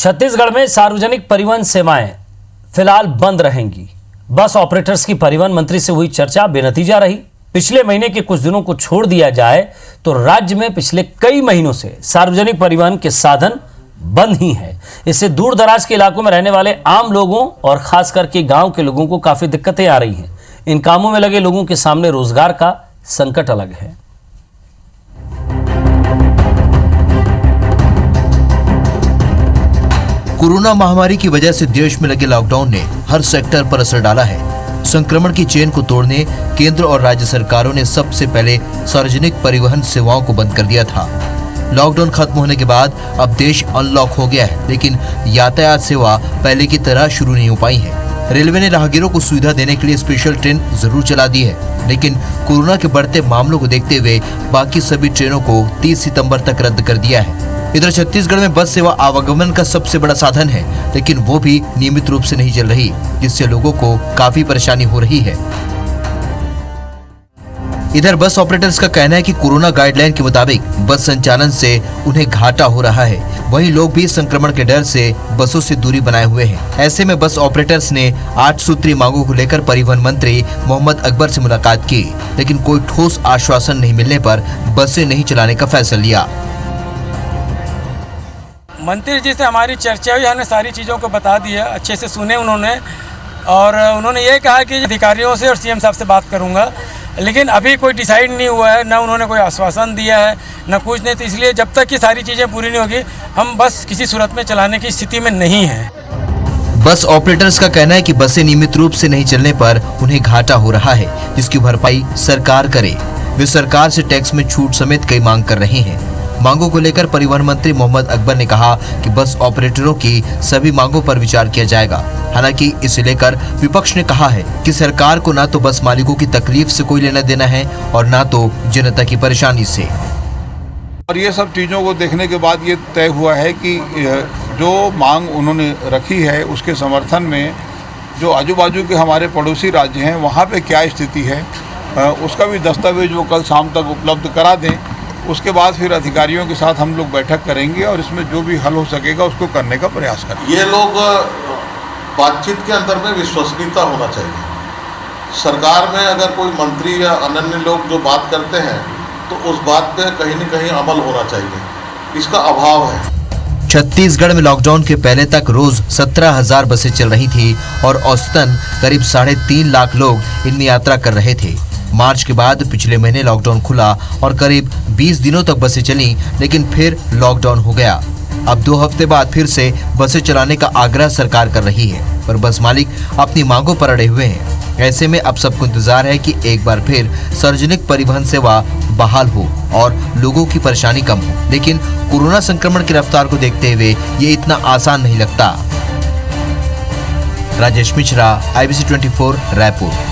छत्तीसगढ़ में सार्वजनिक परिवहन सेवाएं फिलहाल बंद रहेंगी। बस ऑपरेटर्स की परिवहन मंत्री से हुई चर्चा बेनतीजा रही। पिछले महीने के कुछ दिनों को छोड़ दिया जाए तो राज्य में पिछले कई महीनों से सार्वजनिक परिवहन के साधन बंद ही हैं। इससे दूर दराज के इलाकों में रहने वाले आम लोगों और खास करके गांव के लोगों को काफी दिक्कतें आ रही हैं। इन कामों में लगे लोगों के सामने रोजगार का संकट अलग है। कोरोना महामारी की वजह से देश में लगे लॉकडाउन ने हर सेक्टर पर असर डाला है। संक्रमण की चेन को तोड़ने केंद्र और राज्य सरकारों ने सबसे पहले सार्वजनिक परिवहन सेवाओं को बंद कर दिया था। लॉकडाउन खत्म होने के बाद अब देश अनलॉक हो गया है, लेकिन यातायात सेवा पहले की तरह शुरू नहीं हो पाई है। रेलवे ने राहगीरों को सुविधा देने के लिए स्पेशल ट्रेन जरूर चला दी है, लेकिन कोरोना के बढ़ते मामलों को देखते हुए बाकी सभी ट्रेनों को 30 सितंबर तक रद्द कर दिया है। इधर छत्तीसगढ़ में बस सेवा आवागमन का सबसे बड़ा साधन है, लेकिन वो भी नियमित रूप से नहीं चल रही, जिससे लोगों को काफी परेशानी हो रही है। इधर बस ऑपरेटर्स का कहना है कि कोरोना गाइडलाइन के मुताबिक बस संचालन से उन्हें घाटा हो रहा है। वहीं लोग भी संक्रमण के डर से बसों से दूरी बनाए हुए हैं। ऐसे में बस ऑपरेटर्स ने 8 सूत्री मांगों को लेकर परिवहन मंत्री मोहम्मद अकबर से मुलाकात की, लेकिन कोई ठोस आश्वासन नहीं मिलने पर बसें नहीं चलाने का फैसला लिया। मंत्री जी से हमारी चर्चा हुई, हमने सारी चीज़ों को बता दिया, अच्छे से सुने उन्होंने, और उन्होंने ये कहा कि अधिकारियों से और सीएम साहब से बात करूंगा, लेकिन अभी कोई डिसाइड नहीं हुआ है, ना उन्होंने कोई आश्वासन दिया है, ना कुछ नहीं। तो इसलिए जब तक कि सारी चीज़ें पूरी नहीं होगी, हम बस किसी सूरत में चलाने की स्थिति में नहीं हैं। बस ऑपरेटर्स का कहना है कि बसें नियमित रूप से नहीं चलने पर उन्हें घाटा हो रहा है, जिसकी भरपाई सरकार करे। वे सरकार से टैक्स में छूट समेत कई मांग कर रहे हैं। मांगों को लेकर परिवहन मंत्री मोहम्मद अकबर ने कहा कि बस ऑपरेटरों की सभी मांगों पर विचार किया जाएगा। हालांकि इसे लेकर विपक्ष ने कहा है कि सरकार को ना तो बस मालिकों की तकलीफ से कोई लेना देना है और ना तो जनता की परेशानी से। और ये सब चीज़ों को देखने के बाद ये तय हुआ है कि जो मांग उन्होंने रखी है उसके समर्थन में जो आजू बाजू के हमारे पड़ोसी राज्य हैं वहाँ पे क्या स्थिति है, उसका भी दस्तावेज वो कल शाम तक उपलब्ध करा दें। उसके बाद फिर अधिकारियों के साथ हम लोग बैठक करेंगे और इसमें जो भी हल हो सकेगा उसको करने का प्रयास करेंगे। ये लोग बातचीत के अंदर में विश्वसनीयता होना चाहिए। सरकार में अगर कोई मंत्री या अन्य लोग जो बात करते हैं तो उस बात पे कहीं न कहीं अमल होना चाहिए, इसका अभाव है। छत्तीसगढ़ में लॉकडाउन के पहले तक रोज 17,000 बसें चल रही थी और औसतन करीब 3.5 लाख लोग इनमें यात्रा कर रहे थे। मार्च के बाद पिछले महीने लॉकडाउन खुला और करीब 20 दिनों तक बसें चली, लेकिन फिर लॉकडाउन हो गया। अब 2 हफ्ते बाद फिर से बसें चलाने का आग्रह सरकार कर रही है, पर बस मालिक अपनी मांगों पर अड़े हुए हैं। ऐसे में अब सबको इंतजार है कि एक बार फिर सार्वजनिक परिवहन सेवा बहाल हो और लोगों की परेशानी कम हो, लेकिन कोरोना संक्रमण की रफ्तार को देखते हुए ये इतना आसान नहीं लगता। राजेश मिश्रा, IBC 24, रायपुर।